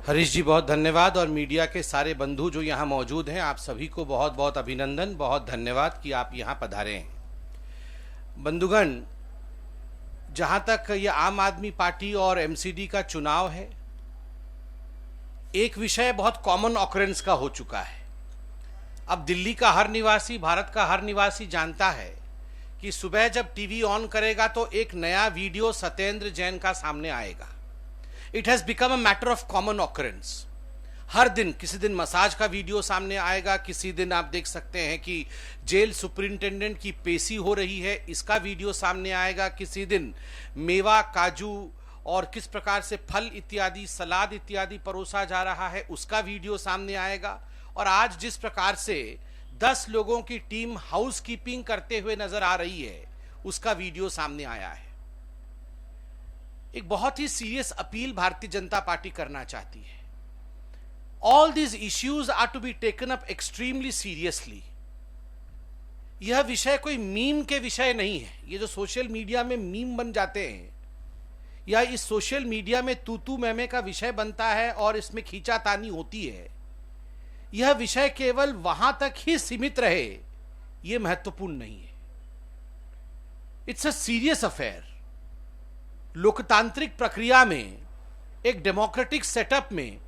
हरीश जी बहुत धन्यवाद। और मीडिया के सारे बंधु जो यहाँ मौजूद हैं, आप सभी को बहुत बहुत अभिनंदन, बहुत धन्यवाद कि आप यहाँ पधारे हैं। बंधुगण, जहाँ तक ये आम आदमी पार्टी और एमसीडी का चुनाव है, एक विषय बहुत कॉमन ऑकरेंस का हो चुका है। अब दिल्ली का हर निवासी, भारत का हर निवासी जानता है कि सुबह जब टीवी ऑन करेगा तो एक नया वीडियो सत्येंद्र जैन का सामने आएगा। It has become a matter of common occurrence. हर दिन, किसी दिन मसाज का वीडियो सामने आएगा, किसी दिन आप देख सकते हैं कि जेल सुपरिंटेंडेंट की पेशी हो रही है, इसका वीडियो सामने आएगा, किसी दिन मेवा, काजू और किस प्रकार से फल इत्यादि, सलाद इत्यादि परोसा जा रहा है, उसका वीडियो सामने आएगा। और आज जिस प्रकार से 10 लोगों की टीम हाउस कीपिंग करते हुए नजर आ रही है, उसका वीडियो सामने आया है। एक बहुत ही serious appeal Bharatiya Janata party करना चाहती है। All these issues are to be taken up extremely seriously. यह विषय कोई मीम के विषय नहीं है। ये जो सोशल मीडिया में मीम बन जाते हैं या इस सोशल मीडिया में तू मैमे का विषय बनता है और इसमें खींचातानी होती है, यह विषय केवल वहां तक ही सीमित रहे, यह महत्वपूर्ण नहीं है। It's a serious affair. लोकतांत्रिक प्रक्रिया में, एक डेमोक्रेटिक सेटअप में,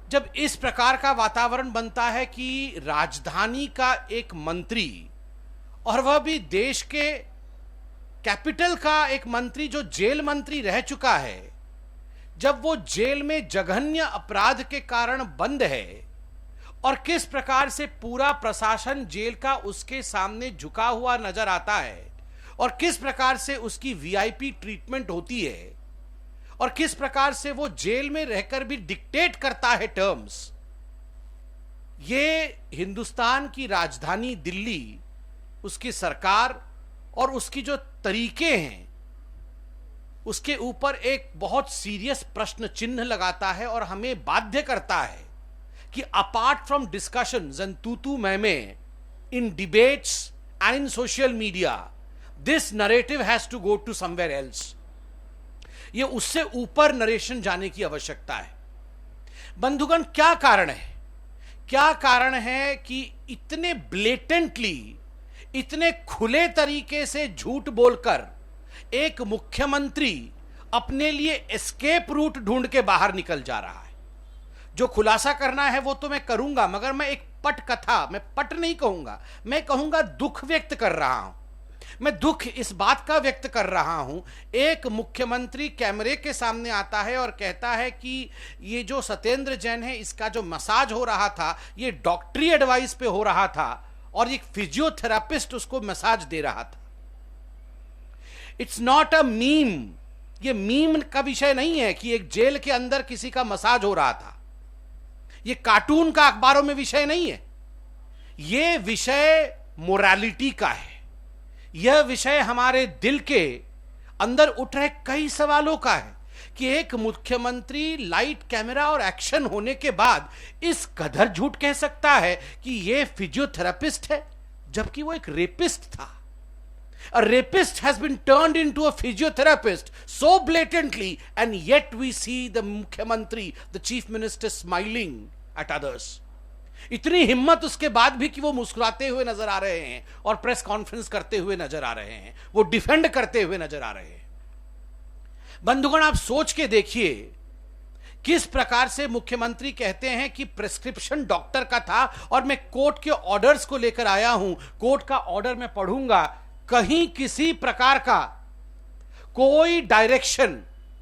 जब इस प्रकार का वातावरण बनता है कि राजधानी का एक मंत्री, और वह भी देश के कैपिटल का एक मंत्री जो जेल मंत्री रह चुका है, जब वो जेल में जघन्य अपराध के कारण बंद है और किस प्रकार से पूरा प्रशासन जेल का उसके सामने झुका हुआ नजर आता है और किस प्रकार से उसकी वीआईपी ट्रीटमेंट होती है और किस प्रकार से वो जेल में रहकर भी डिक्टेट करता है टर्म्स, ये हिंदुस्तान की राजधानी दिल्ली, उसकी सरकार और उसकी जो तरीके हैं, उसके ऊपर एक बहुत सीरियस प्रश्न चिन्ह लगाता है और हमें बाध्य करता है कि apart from discussions and to मैमे in debates and in social media, this narrative has to go to somewhere else. ये उससे ऊपर नरेशन जाने की आवश्यकता है। बंधुगण, क्या कारण है? क्या कारण है कि इतने ब्लेटेंटली, इतने खुले तरीके से झूठ बोलकर एक मुख्यमंत्री अपने लिए एस्केप रूट ढूंढ के बाहर निकल जा रहा है? जो खुलासा करना है वो तो मैं करूंगा, मगर मैं एक पट कथा, मैं पट नहीं कहूंगा, मैं कहूंगा दुख व्यक्त कर रहा हूं। मैं दुख इस बात का व्यक्त कर रहा हूं, एक मुख्यमंत्री कैमरे के सामने आता है और कहता है कि ये जो सत्येंद्र जैन है, इसका जो मसाज हो रहा था, ये डॉक्टरी एडवाइस पे हो रहा था और एक फिजियोथेरापिस्ट उसको मसाज दे रहा था। It's not a meme. ये मीम का विषय नहीं है कि एक जेल के अंदर किसी का मसाज हो रहा था। ये कार्टून का अखबारों में विषय नहीं है। ये विषय मोरालिटी का है। यह विषय हमारे दिल के अंदर उठ रहे कई सवालों का है कि एक मुख्यमंत्री लाइट, कैमरा और एक्शन होने के बाद इस कदर झूठ कह सकता है कि यह फिजियोथेरापिस्ट है, जबकि वो एक रेपिस्ट था। A rapist has been turned into a physiotherapist so blatantly, and yet we see the Mukhyamantri, the Chief Minister, smiling at others. इतनी हिम्मत उसके बाद भी कि वो मुस्कुराते हुए नजर आ रहे हैं और प्रेस कॉन्फ्रेंस करते हुए नजर आ रहे हैं, वो डिफेंड करते हुए नजर आ रहे हैं। बंधुगण, आप सोच के देखिए किस प्रकार से मुख्यमंत्री कहते हैं कि प्रेस्क्रिप्शन डॉक्टर का था और मैं कोर्ट के ऑर्डर्स को लेकर आया हूं, कोर्ट का ऑर्डर मैं पढ़ूंगा। कहीं किसी प्रकार का कोई डायरेक्शन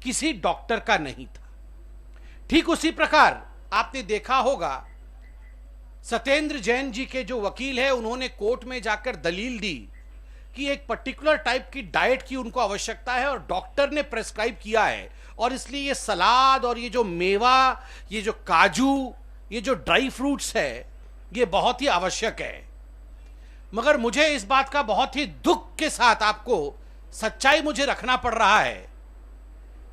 किसी डॉक्टर का नहीं था। ठीक उसी प्रकार आपने देखा होगा, सत्येंद्र जैन जी के जो वकील है, उन्होंने कोर्ट में जाकर दलील दी कि एक पर्टिकुलर टाइप की डाइट की उनको आवश्यकता है और डॉक्टर ने प्रेस्क्राइब किया है, और इसलिए ये सलाद और ये जो मेवा, ये जो काजू, ये जो ड्राई फ्रूट्स है, ये बहुत ही आवश्यक है। मगर मुझे इस बात का बहुत ही दुख के साथ आपको सच्चाई मुझे रखना पड़ रहा है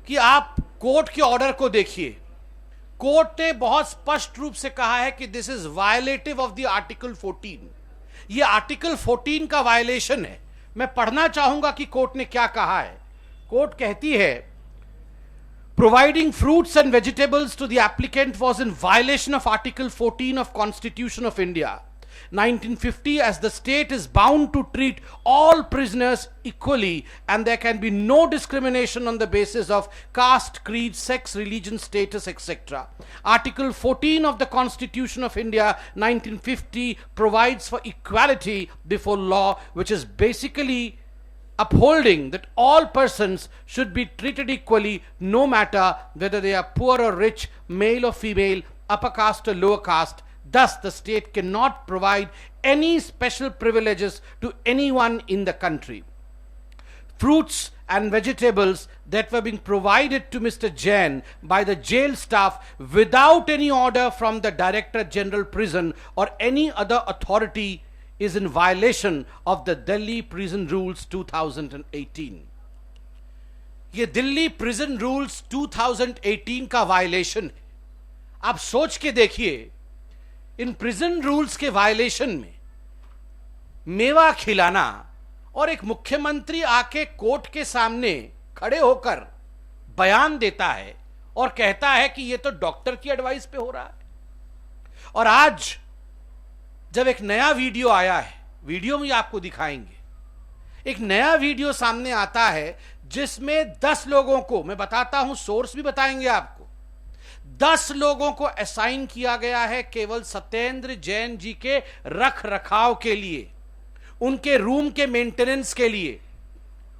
कि आप कोर्ट के ऑर्डर को देखिए। कोर्ट ने बहुत स्पष्ट रूप से कहा है कि this is violative of the article 14। ये आर्टिकल 14 का वायलेशन है। मैं पढ़ना चाहूंगा कि कोर्ट ने क्या कहा है। कोर्ट कहती है, Providing fruits and vegetables to the applicant was in violation of Article 14 of Constitution of India, 1950, as the state is bound to treat all prisoners equally and there can be no discrimination on the basis of caste, creed, sex, religion, status, etc. Article 14 of the Constitution of India, 1950, provides for equality before law, which is basically upholding that all persons should be treated equally, no matter whether they are poor or rich, male or female, upper caste or lower caste. Thus, the state cannot provide any special privileges to anyone in the country. Fruits and vegetables that were being provided to Mr. Jain by the jail staff without any order from the Director General Prison or any other authority is in violation of the Delhi Prison Rules 2018. ये Delhi prison rules 2018 का violation है. आप सोच के देखिए, in prison rules के violation में मेवा खिलाना और एक मुख्यमंत्री आके कोर्ट के सामने खड़े होकर बयान देता है और कहता है कि ये तो डॉक्टर की एडवाइस पे हो रहा है. और आज जब एक नया वीडियो आया है, वीडियो में आपको दिखाएंगे, एक नया वीडियो सामने आता है जिसमें 10 लोगों को, मैं बताता हूं, सोर्स भी बताएंगे आपको, 10 लोगों को असाइन किया गया है केवल सत्येंद्र जैन जी के रख रखाव के लिए, उनके रूम के मेंटेनेंस के लिए,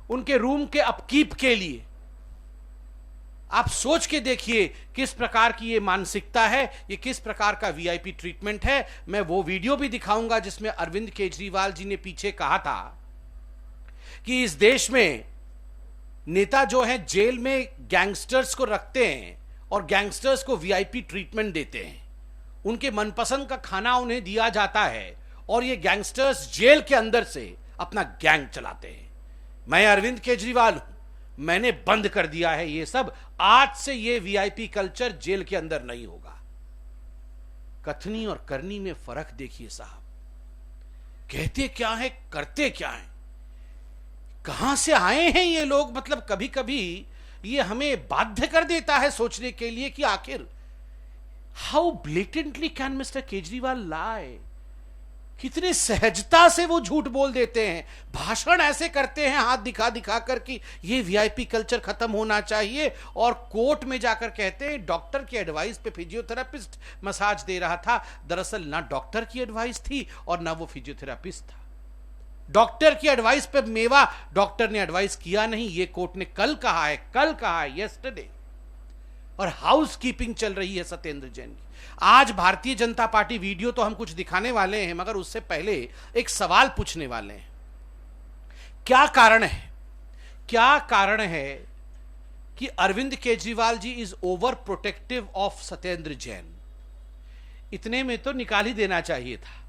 उनके रूम के अपकीप के लिए. आप सोच के देखिए किस प्रकार की ये मानसिकता है, ये किस प्रकार का वीआईपी ट्रीटमेंट है. मैं वो वीडियो भी दिखाऊंगा जिसमें अरविंद केजरीवाल जी ने पीछे कहा था कि इस देश में नेता जो है जेल में गैंगस्टर्स को रखते हैं और गैंगस्टर्स को वीआईपी ट्रीटमेंट देते हैं, उनके मनपसंद का खाना उन्हें दिया जाता है और ये गैंगस्टर्स जेल के अंदर से अपना गैंग चलाते हैं. मैं अरविंद केजरीवाल हूं, मैंने बंद कर दिया है ये सब. आज से ये वीआईपी कल्चर जेल के अंदर नहीं होगा. कथनी और करनी में फर्क देखिए साहब. कहते क्या है, करते क्या है, कहां से आए हैं ये लोग. मतलब कभी कभी ये हमें बाध्य कर देता है सोचने के लिए कि आखिर how blatantly can mister Kejriwal lie. कितने सहजता से वो झूठ बोल देते हैं, भाषण ऐसे करते हैं हाथ दिखा दिखा कर कि ये वीआईपी कल्चर खत्म होना चाहिए, और कोर्ट में जाकर कहते हैं डॉक्टर की एडवाइस पे फिजियोथेरापिस्ट मसाज दे रहा था. दरअसल ना डॉक्टर की एडवाइस थी और ना वो फिजियोथेरापिस्ट था. डॉक्टर की एडवाइस पे मेवा डॉक्टर ने एडवाइस किया नहीं, ये कोर्ट ने कल कहा है, यस्टरडे. और हाउस कीपिंग चल रही है सत्येंद्र जैन की. आज भारतीय जनता पार्टी वीडियो तो हम कुछ दिखाने वाले हैं, मगर उससे पहले एक सवाल पूछने वाले हैं. क्या कारण है कि Arvind Kejriwal ji is over protective of Satyendra Jain. इतने में तो निकाल ही देना चाहिए था.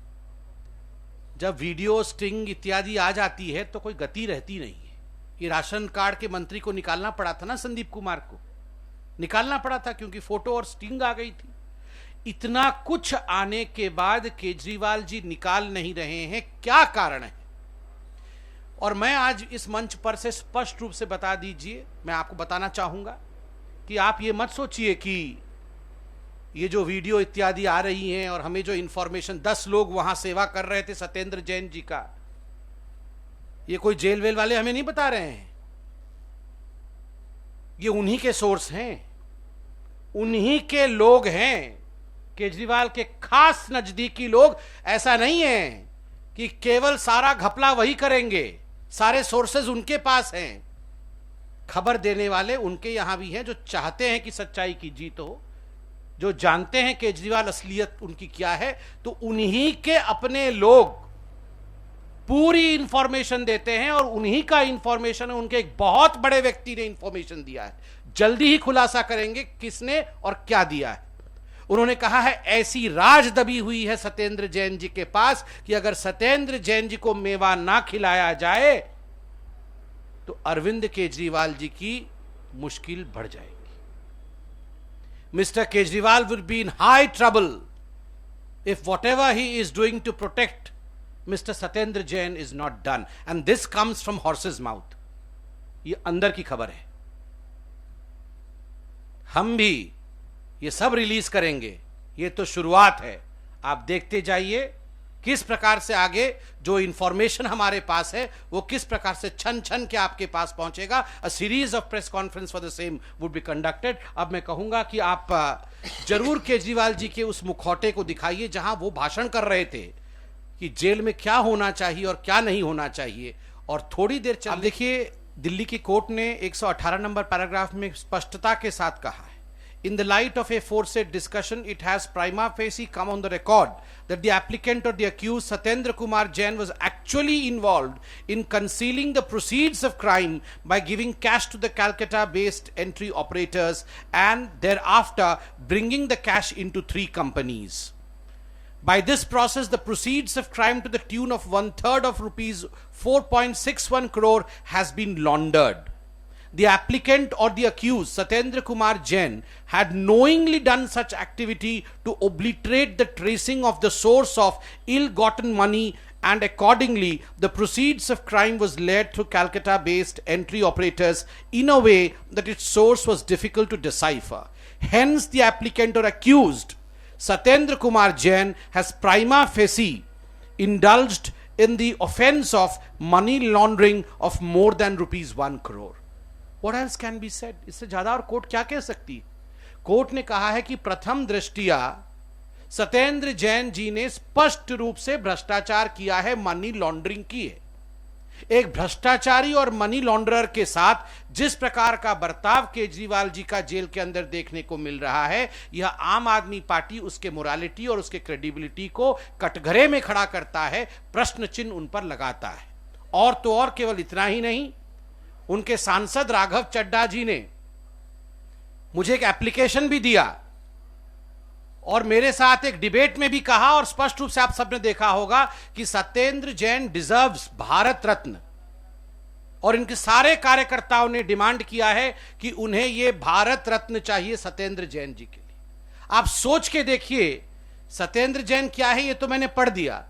जब वीडियो स्टिंग इत्यादि आ जाती है तो कोई गति रहती नहीं है. ये राशन कार्ड के मंत्री को निकालना पड़ा था ना, संदीप कुमार को निकालना पड़ा था, क्योंकि फोटो और स्टिंग आ गई थी. इतना कुछ आने के बाद केजरीवाल जी निकाल नहीं रहे हैं. क्या कारण है? और मैं आज इस मंच पर से स्पष्ट रूप से बता दीजिए, मैं आपको बताना चाहूंगा कि आप ये मत सोचिए कि ये जो वीडियो इत्यादि आ रही हैं और हमें जो इंफॉर्मेशन, 10 लोग वहां सेवा कर रहे थे सत्येंद्र जैन जी का, ये कोई जेल वेल वाले हमें नहीं बता रहे हैं. ये उन्हीं के सोर्स हैं, उन्हीं के लोग हैं, केजरीवाल के खास नजदीकी लोग. ऐसा नहीं है कि केवल सारा घपला वही करेंगे, सारे सोर्सेज उनके पास हैं. खबर देने वाले उनके यहां भी हैं जो चाहते हैं कि सच्चाई की जीत हो, जो जानते हैं केजरीवाल असलियत उनकी क्या है. तो उन्हीं के अपने लोग पूरी इंफॉर्मेशन देते हैं और उन्हीं का इंफॉर्मेशन है. उनके एक बहुत बड़े व्यक्ति ने इंफॉर्मेशन दिया है. जल्दी ही खुलासा करेंगे किसने और क्या दिया है. उन्होंने कहा है ऐसी राज दबी हुई है सत्येंद्र जैन जी के पास कि अगर सत्येंद्र जैन जी को मेवा ना खिलाया जाए तो अरविंद केजरीवाल जी की मुश्किल बढ़ जाएगी. Mister Kejriwal will be in high trouble if whatever he is doing to protect mister Satyendra Jain is not done. And this comes from horse's mouth. ये अंदर की खबर है. हम भी ये सब रिलीज करेंगे। ये तो शुरुआत है, आप देखते जाइए किस प्रकार से आगे जो इंफॉर्मेशन हमारे पास है वो किस प्रकार से छन छन के आपके पास पहुंचेगा। अ series of press conference for the same would be conducted. अब मैं कहूंगा कि आप जरूर केजरीवाल जी के उस मुखौटे को दिखाइए जहां वो भाषण कर रहे थे कि जेल में क्या होना चाहिए और क्या नहीं होना चाहिए, और थोड़ी देर चल। देखिए, दिल्ली की कोर्ट ने 118 नंबर पैराग्राफ में स्पष्टता के साथ कहा है, in the light of a aforesaid discussion, it has prima facie come on the record that the applicant or the accused Satyendra Kumar Jain was actually involved in concealing the proceeds of crime by giving cash to the Calcutta-based entry operators and thereafter bringing the cash into 3 companies. By this process, the proceeds of crime to the tune of 1/3 of rupees 4.61 crore has been laundered. The applicant or the accused, Satyendra Kumar Jain, had knowingly done such activity to obliterate the tracing of the source of ill-gotten money, and accordingly, the proceeds of crime was led through Calcutta-based entry operators in a way that its source was difficult to decipher. Hence, the applicant or accused, Satyendra Kumar Jain, has prima facie indulged in the offense of money laundering of more than rupees 1 crore. What else can be said? इससे ज्यादा और court क्या कह सकती है? Court ने कहा है कि प्रथम दृष्टिया सत्येंद्र जैन जी ने स्पष्ट रूप से भ्रष्टाचार किया है, मनी लॉन्ड्रिंग की है। एक भ्रष्टाचारी और मनी लॉन्ड्रर के साथ जिस प्रकार का बर्ताव केजरीवाल जी का जेल के अंदर देखने को मिल रहा है, यह आम आदमी पार्टी उसके मोरालिटी और उसके क्रेडिबिलिटी को कटघरे में खड़ा करता है, प्रश्न चिन्ह उन पर लगाता है। और तो और केवल इतना ही नहीं, उनके सांसद राघव चड्ढा जी ने मुझे एक एप्लीकेशन भी दिया और मेरे साथ एक डिबेट में भी कहा, और स्पष्ट रूप से आप सबने देखा होगा कि सत्येंद्र जैन डिजर्व्स भारत रत्न, और इनके सारे कार्यकर्ताओं ने डिमांड किया है कि उन्हें यह भारत रत्न चाहिए सत्येंद्र जैन जी के लिए। आप सोच के देखिए, सत्येंद्र जैन क्या है ये तो मैंने पढ़ दिया,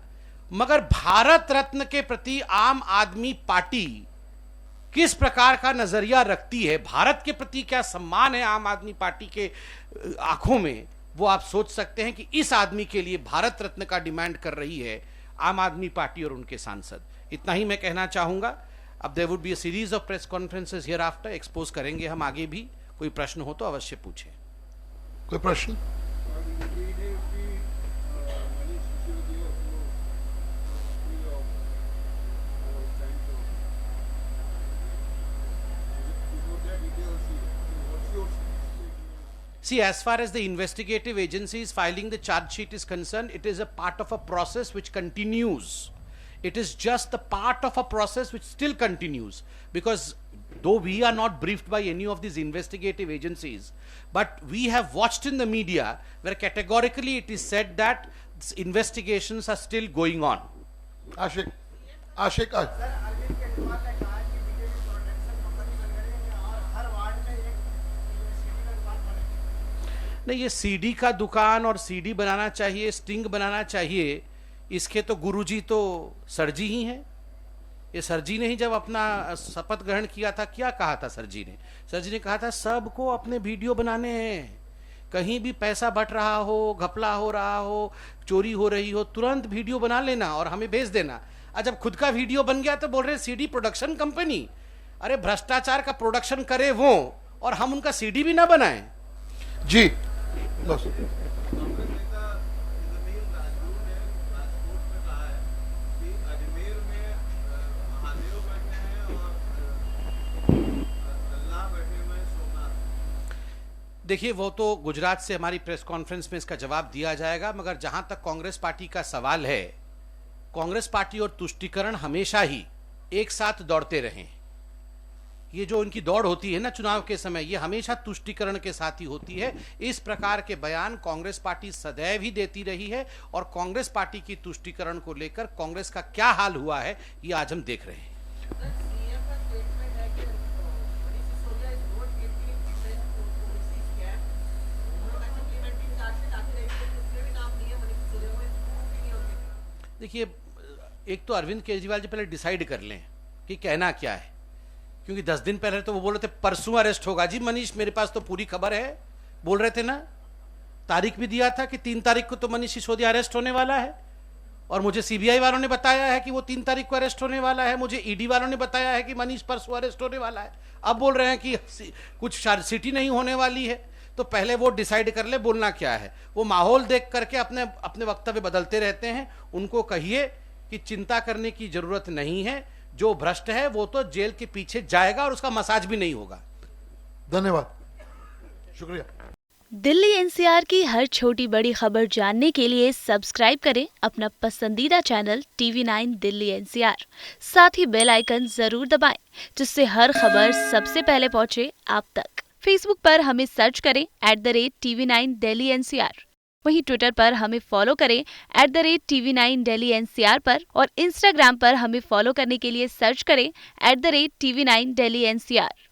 मगर भारत रत्न के प्रति आम आदमी पार्टी किस प्रकार का नजरिया रखती है, भारत के प्रति क्या सम्मान है आम आदमी पार्टी के आंखों में, वो आप सोच सकते हैं कि इस आदमी के लिए भारत रत्न का डिमांड कर रही है आम आदमी पार्टी और उनके सांसद। इतना ही मैं कहना चाहूंगा। अब there would be a series of press conferences hereafter, expose करेंगे हम आगे भी। कोई प्रश्न हो तो अवश्य पूछें। कोई प्रश्न? See, as far as the investigative agencies filing the charge sheet is concerned, it is a part of a process which continues. It is just the part of a process which still continues, because though we are not briefed by any of these investigative agencies, but we have watched in the media where categorically it is said that investigations are still going on. आशिक नहीं, ये CD का दुकान और CD बनाना चाहिए, sting बनाना चाहिए, इसके तो गुरुजी तो सरजी ही हैं। ये सरजी ने ही जब अपना शपथ ग्रहण किया था, क्या कहा था सरजी ने? सरजी ने कहा था सबको अपने वीडियो बनाने हैं, कहीं भी पैसा बट रहा हो, घपला हो रहा हो, चोरी हो रही हो, तुरंत वीडियो बना लेना और हमें भेज देना। और जब खुद का वीडियो बन गया तो बोल रहे सीडी प्रोडक्शन कंपनी। अरे भ्रष्टाचार का प्रोडक्शन करे वो, और हम उनका सीडी भी ना बनाएं। जी देखिए, वो तो गुजरात से हमारी प्रेस कॉन्फ्रेंस में इसका जवाब दिया जाएगा, मगर जहां तक कांग्रेस पार्टी का सवाल है, कांग्रेस पार्टी और तुष्टीकरण हमेशा ही एक साथ दौड़ते रहे। ये जो इनकी दौड़ होती है ना चुनाव के समय, ये हमेशा तुष्टीकरण के साथ ही होती है। इस प्रकार के बयान कांग्रेस पार्टी सदैव ही देती रही है, और कांग्रेस पार्टी की तुष्टीकरण को लेकर कांग्रेस का क्या हाल हुआ है ये आज हम देख रहे हैं। देखिए, एक तो अरविंद केजरीवाल जी पहले डिसाइड कर लें कि कहना क्या है, क्योंकि 10 दिन पहले तो वो बोल रहे थे परसों अरेस्ट होगा। जी मनीष, मेरे पास तो पूरी खबर है बोल रहे थे ना, तारीख भी दिया था कि 3 तारीख को तो मनीष सिसोदिया अरेस्ट होने वाला है, और मुझे सीबीआई वालों ने बताया है कि वो 3 तारीख को अरेस्ट होने वाला है, मुझे ईडी वालों ने बताया है कि मनीष परसों अरेस्ट होने वाला है। अब बोल रहे हैं कि कुछ चार्जशीट नहीं होने वाली है। तो पहले वो डिसाइड कर ले बोलना क्या है। वो माहौल देख करके अपने अपने वक्तव्य बदलते रहते हैं। उनको कहिए कि चिंता करने की जरूरत नहीं है, जो भ्रष्ट है वो तो जेल के पीछे जाएगा और उसका मसाज भी नहीं होगा। धन्यवाद, शुक्रिया। दिल्ली एनसीआर की हर छोटी बड़ी खबर जानने के लिए सब्सक्राइब करें अपना पसंदीदा चैनल TV9 दिल्ली एनसीआर। साथ ही बेल आइकन जरूर दबाएं, जिससे हर खबर सबसे पहले पहुंचे आप तक। फेसबुक पर हमें सर्च करें @TV9 दिल्ली एनसीआर। वहीं ट्विटर पर हमें फॉलो करें @TV9 दिल्ली एनसीआर पर, और इंस्टाग्राम पर हमें फॉलो करने के लिए सर्च करें @TV9 दिल्ली एनसीआर।